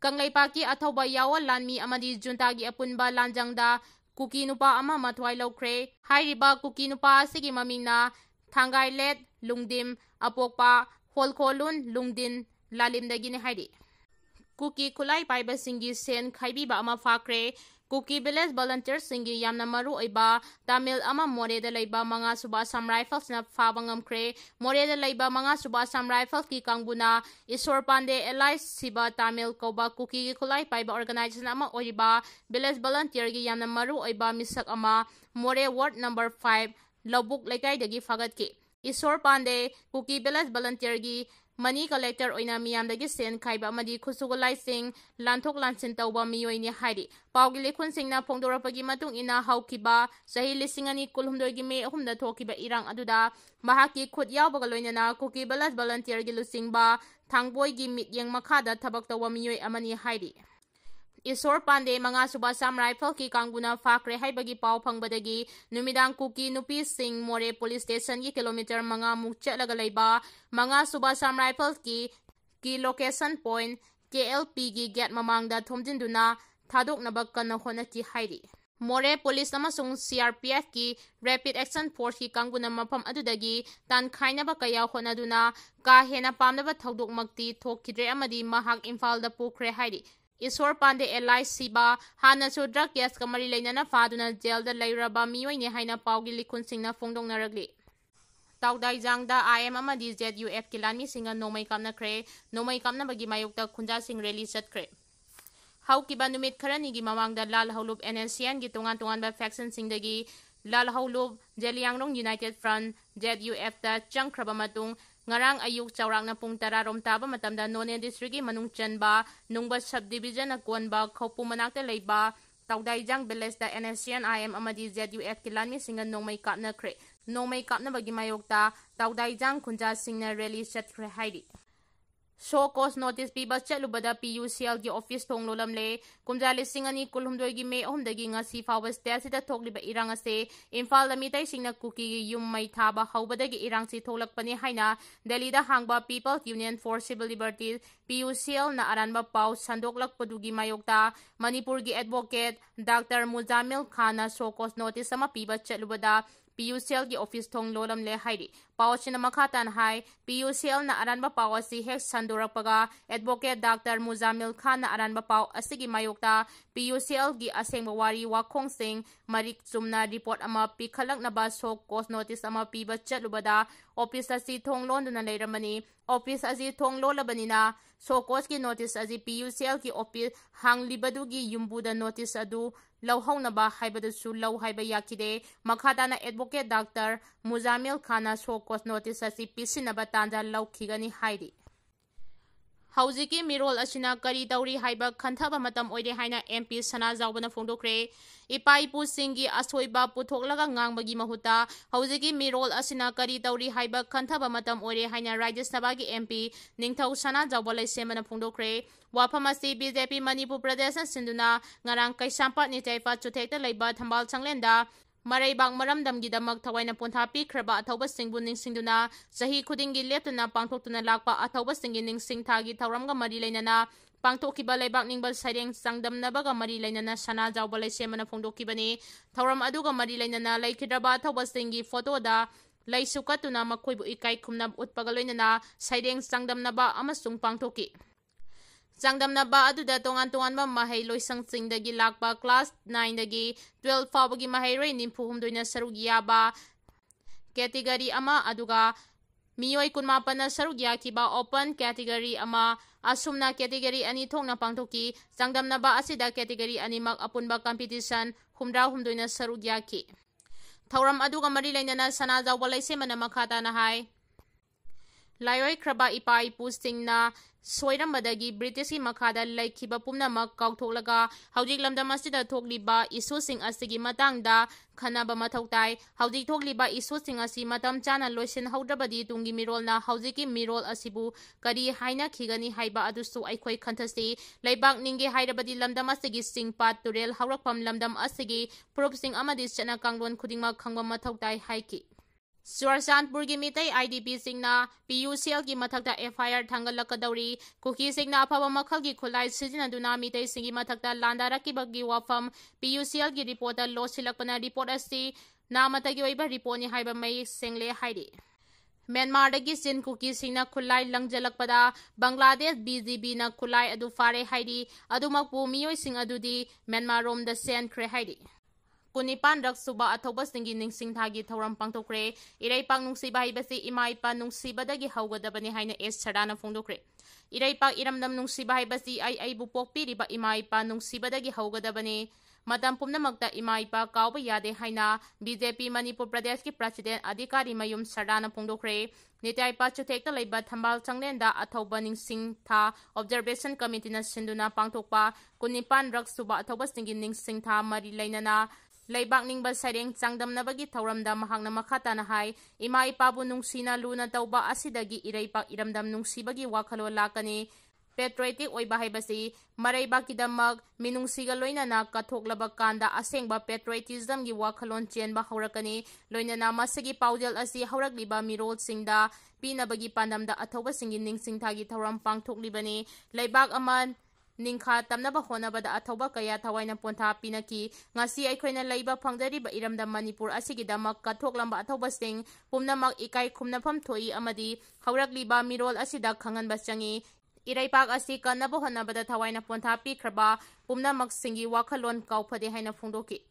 Kangleipaki athauba yawa lanmi amadi juntagi apunba lanjangda Kuki nupa ama mathwai laukre. Hairiba Kuki nupa asigi mamingna Thangailet Lungdim Apokpa Holkolun Lungdin Lalimdagini hairi. Kuki Kulai Paiba Singi Sen Khaibiba ama fakre. Kuki Village Volunteers Singi Yamna Maru Oiba Tamil ama Moreda Laiba Manga Suba Assam Rifles na Fabangam Kre Moreda Laiba Manga Suba Assam Rifles ki Kangbuna Isor Pande Elias Siba Tamil Koba Kuki Kulai Paiba Organization ama Oiba Village Volunteer gi Yamna Maru Oiba Misak ama More Ward number 5 Lobuk Lekai Dagi Fagat ki Isor Pande Kuki Village Volunteer gi Money collector oina miyamdagi sen khaiba amadi khusugolai sing lanthok lansin tawba miyoi ni hairi pawgi lekhun singna phongdorapagi matung ina haukiba sahi lisingani kulhumdoi gi me ahumda thokiba irang aduda mahaki khut yawbaga loinana Kuki Village volunteer gi lusingba thangboi gi mityeng makhada thabak tawba miyoi amani hairi Isor Pande Manga Suba Assam Rifle ki Kanguna Fakre Haibagi Pau Pangbadagi Numidang Kuki Nupi Sing More Police Station ki kilometer Manga Mukcha Lagalaiba Manga Suba Assam Rifle ki location point KLP gi get mamangda thomjinduna thadok nabakkan hona ki hairi More Police amasung CRPF ki Rapid Action Force ki Kanguna mapam adudagi tan khainaba kaya honaduna ka hena pamnaba thodok makti thokkidre amadi mahak Imphal da pukre hairi Isor Pande Eli Siba Hana Drug Yes Kamari Lainana Faduna Jail da Lairaba Miyoi ni Haina Paugi Likun Singna Fongdong Naragli. Taudai Jangda IM Amadi ZUF Kilani Singa Nomai Kamna Kre, Nomai Kamna Bagi Mayukta Kunja Sing Release at Kre. How Kiba Numit Karani gi Mamangda Lal Haulub NNCN Gitungan Tungan by Faction Singdagi, Lal Haulub, Jeliangrong United Front, ZUF da Chang Krabamatung, Ngarang ayuk chawrang na pung tararom taba matamda None District manung chanba nungba subdivision na kuanba khopu manakta leiba Taudai-jang Village da NSCN IM amadi ZUF kilani singa nongmay kapna kre nongmay kapna bagi mayokta Taudai-jang kunja singna rally set kre haidi show cause notice piba chalubada PUCL gi office thonglolam le kumja lisingani kulhumdoi gi me ahumdagi ngasi fawas tasida thokliba irang ase Imphal da mitai singna Kuki gi yum mai thaba haubadagi irang si tholakpani haina Delhi da hangba People's Union for Civil Liberties PUCL na Aranba Pau sandoklakpadugi mayokta Manipur gi advocate Dr. Muzamil Khan na show cause notice sama piba chalubada PUCL gi office thong lolam le hairi pawachina makhatan hai PUCL na Aranba Pau asi hek sandorakpaga advocate Dr. Muzamil Khan na Aranba Pau asigi mayokta PUCL gi asengba wari wakhong sing marik chumna report ama pikhalak na ba sok cause notice ama piba chalubada office asi thong londuna leiramani office asi thong lolabanina so cause ki notice asi PUCL ki office hanglibadu gi yumbuda notice adu lauhaunaba haibadasu lau haiba yakide makhadana advocate Dr. Muzamil Khana so cause notice asi pisinaba tanja laukhigani hairi Hauziki mirol asina kari tauri haiba khanthaba matam oide haina MP Sana Zawbana fongdokre ipai pu singi asoiba puthoklaga ngangbagi mahuta hauziki mirol asina kari tauri haiba khanthaba matam oide haina Rajya Sabha gi MP Ningthau Sana Zawbalai semana fongdokre wafamasi BJP Manipur Pradesh sinduna ngarang kaisampat ni taifa chuthekta leiba thambal changlenda Maraibak maramdamgi damak thawaina pontha pikraba athauba singbu ningsingduna sahi khudingi leptuna pangthoktuna lakpa athauba singi ningsing thagi thauramga mari leinana pangthokiba leibak ningbal saireng sangdamnabaga mari leinana Sana Zawbalai semana fongdokibani thauram aduga mari leinana laikhidraba athauba singi photo da laisukatuna makhoibu ikai khumna utpaga loinana saireng sangdamnaba amasung pangthoki Sangdamnaba aduda tongan-tongan mahai loisang singdagi lakpa class 9 dagi 12 fawagi mahai roi nimpuhumdoina sarug yaba category ama aduga miyoi kunmapana sarug yakiba open category ama asumna category ani thongna pangthoki sangdamnaba asida category animak apunba competition humdra humdoina sarug yaki thauram aduga mari lainana Sana Zawbalai semana makhata na hai Layoy kraba ipai pusting na soirambadagi British makhada laikhiba pumnamak kauthoklaga haujik lamdam asida thokliba issue sing asigi matangda khanaba mathautai haujik thokliba issue sing asi matam chana loisin haudrabadi tungi mirolna haujiki mirol asibu kari haina khigani haiba adusu aikhoi khanthasi laibak ninge hairabadi lamdam asigi singpat turel haurakpam lamdam asigi prop sing amadi chana kanglon khudingma khangba mathautai haiki Churachandpurgi mitai IDP singna PUCL gi mathakta FIR thangalakadawri Kuki singna afaba makhalgi khulai sijinaduna mitai singi mathakta landarakibagi wafam PUCL gi reporter losilakpana report asi namatagi oiba report ni haiba mai sengle haidi Myanmar dagi Sen Kuki singna khulai langjalakpada Bangladesh BGB na khulai adu fare haidi adumakpu miyoi sing adudi Myanmar rom da sen khre haidi Kunipan rak suba athoba singi ningsing thagi thoram pangtokre iraipak nungsiba haibasi ima ipa nungsiba dagi haugadabani haina sadana fongdokre iraipak iramdam nungsiba haibasi aibu pokpiriba ima ipa nungsiba dagi haugadabani madam pumnamakta ima ipa kauba yade haina BJP Manipur Pradesh ki President Adhikari Mayum sadana fongdokre Nitai pa chutekta leiba thambal changlenda athoba ningsing tha observation committee na sinduna pangtokpa kunipan rak suba athoba singi ningsing tha mari lainana Laibak ningba sareng changdamnabagi thauramda mahakna makhatana hai ima ipabu nungsina luna tauba asidagi iraipak iramdam nungsibagi wakhalo lakani patriotic oiba haibasi maraibakidamag minungsiga loinana kathoklaba kanda asengba patriotism gi wakhalon chenba haurakani loinana masagi paudel asi haurakliba mirol singda pinabagi pandamda athoba singi ningsing thagi thauram pangthoklibani laibak aman Ningkha tamnaba honabada athoba kaya thawaina pontha pinaki ngasi aikhoina leiba phangdariba iramda Manipur asigidamak kathoklamba athoba sing pumnamak ikai khumnafam thoi amadi haurakliba mirol asida khanganba changi iraipak asi kanaba honabada thawaina pontha pikraba pumnamak singi wakhalon kauphade haina phongdoki